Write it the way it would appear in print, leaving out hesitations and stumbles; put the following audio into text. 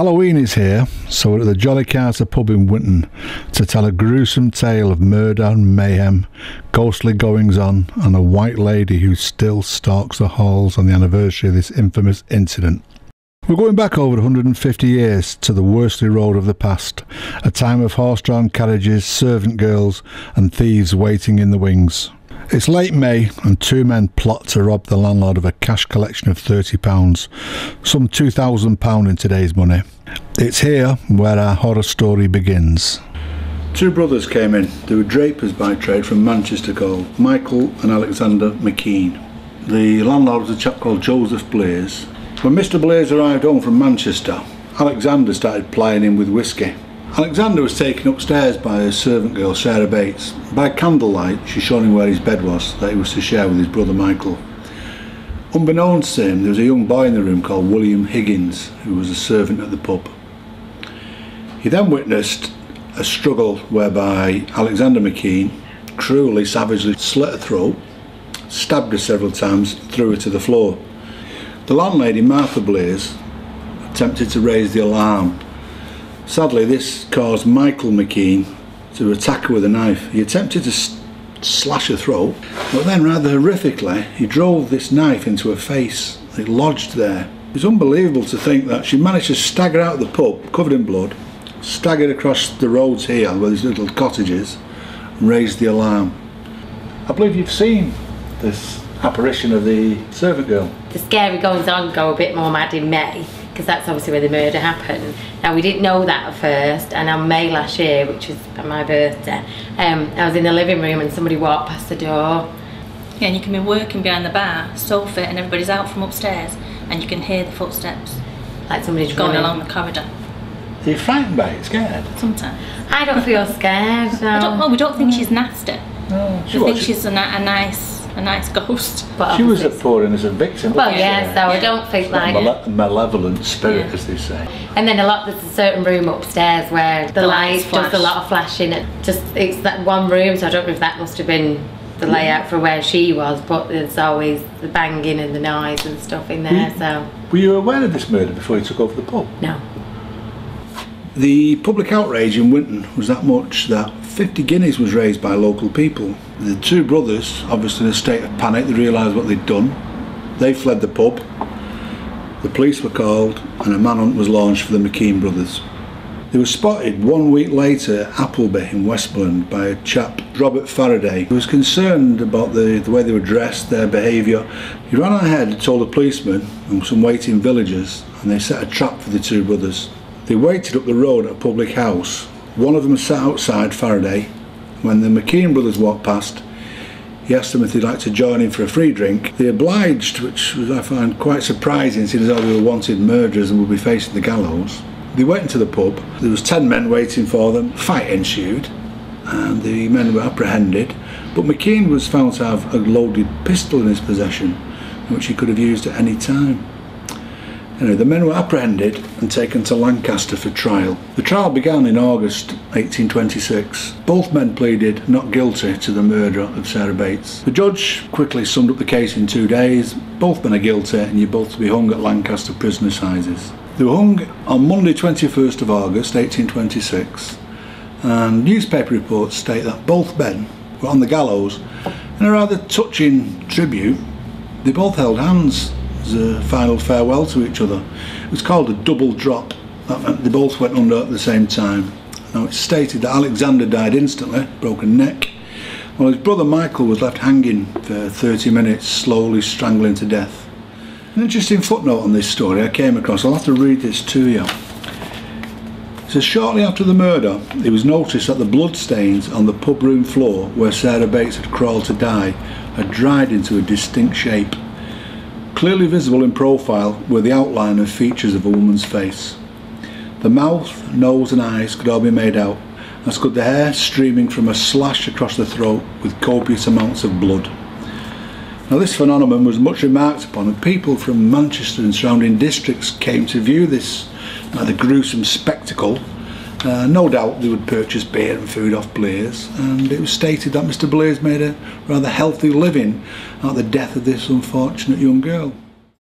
Halloween is here, so we're at the Jolly Carter pub in Winton to tell a gruesome tale of murder and mayhem, ghostly goings-on, and a white lady who still stalks the halls on the anniversary of this infamous incident. We're going back over 150 years to the Worsley Road of the past, a time of horse-drawn carriages, servant girls and thieves waiting in the wings. It's late May and two men plot to rob the landlord of a cash collection of £30, some £2,000 in today's money. It's here where our horror story begins. Two brothers came in. They were drapers by trade from Manchester called Michael and Alexander McKean. The landlord was a chap called Joseph Blaze. When Mr. Blaze arrived home from Manchester, Alexander started plying him with whiskey. Alexander was taken upstairs by a servant girl, Sarah Bates. By candlelight, she showed him where his bed was, that he was to share with his brother Michael. Unbeknownst to him, there was a young boy in the room called William Higgins, who was a servant at the pub. He then witnessed a struggle whereby Alexander McKean cruelly, savagely slit her throat, stabbed her several times, threw her to the floor. The landlady, Martha Blaze, attempted to raise the alarm. Sadly, this caused Michael McKean to attack her with a knife. He attempted to slash her throat, but then rather horrifically, he drove this knife into her face. It lodged there. It was unbelievable to think that she managed to stagger out of the pub, covered in blood, staggered across the roads here where there's little cottages, and raised the alarm. I believe you've seen this apparition of the servant girl. The scary goings-on go a bit more mad in May, because that's obviously where the murder happened. Now, we didn't know that at first, and on May last year, which was my birthday, I was in the living room and somebody walked past the door. Yeah, and you can be working behind the bar, sofa, and everybody's out from upstairs, and you can hear the footsteps. Like somebody's going running along the corridor. Are you frightened by it? Scared? Sometimes. I don't feel scared, no. We don't think she's nasty. No, we think she's a nice ghost. But she was a poor innocent victim. Well, yeah, so I don't think like a malevolent spirit, as they say. And then there's a certain room upstairs where the light does a lot of flashing. It's that one room, so I don't know if that must have been the layout for where she was, but there's always the banging and the noise and stuff in there. Were you aware of this murder before you took over the pub? No. The public outrage in Winton was that much that 50 guineas was raised by local people. The two brothers, obviously in a state of panic, they realised what they'd done. They fled the pub. The police were called and a manhunt was launched for the McKean brothers. They were spotted 1 week later at Appleby in Westmoreland by a chap, Robert Faraday, who was concerned about the way they were dressed, their behaviour. He ran ahead and told a policeman and some waiting villagers, and they set a trap for the two brothers. They waited up the road at a public house. One of them sat outside Faraday. When the McKean brothers walked past, he asked them if they'd like to join him for a free drink. They obliged, which was, I find, quite surprising, seeing as how they were wanted murderers and would be facing the gallows. They went into the pub. There was 10 men waiting for them. A fight ensued, and the men were apprehended. But McKean was found to have a loaded pistol in his possession, which he could have used at any time. Anyway, the men were apprehended and taken to Lancaster for trial. The trial began in August 1826. Both men pleaded not guilty to the murder of Sarah Bates. The judge quickly summed up the case in 2 days. Both men are guilty and you're both to be hung at Lancaster prison assizes. They were hung on Monday 21st of August 1826, and newspaper reports state that both men were on the gallows. In a rather touching tribute, they both held hands as a final farewell to each other. It was called a double drop. That meant they both went under at the same time. Now it's stated that Alexander died instantly, broken neck, while his brother Michael was left hanging for 30 minutes, slowly strangling to death. An interesting footnote on this story I came across, I'll have to read this to you. It says, shortly after the murder, it was noticed that the blood stains on the pub room floor where Sarah Bates had crawled to die had dried into a distinct shape. Clearly visible in profile were the outline of features of a woman's face. The mouth, nose and eyes could all be made out, as could the hair streaming from a slash across the throat with copious amounts of blood. Now this phenomenon was much remarked upon, and people from Manchester and surrounding districts came to view this rather gruesome spectacle. No doubt they would purchase beer and food off Blaze, and it was stated that Mr. Blaze made a rather healthy living out of the death of this unfortunate young girl.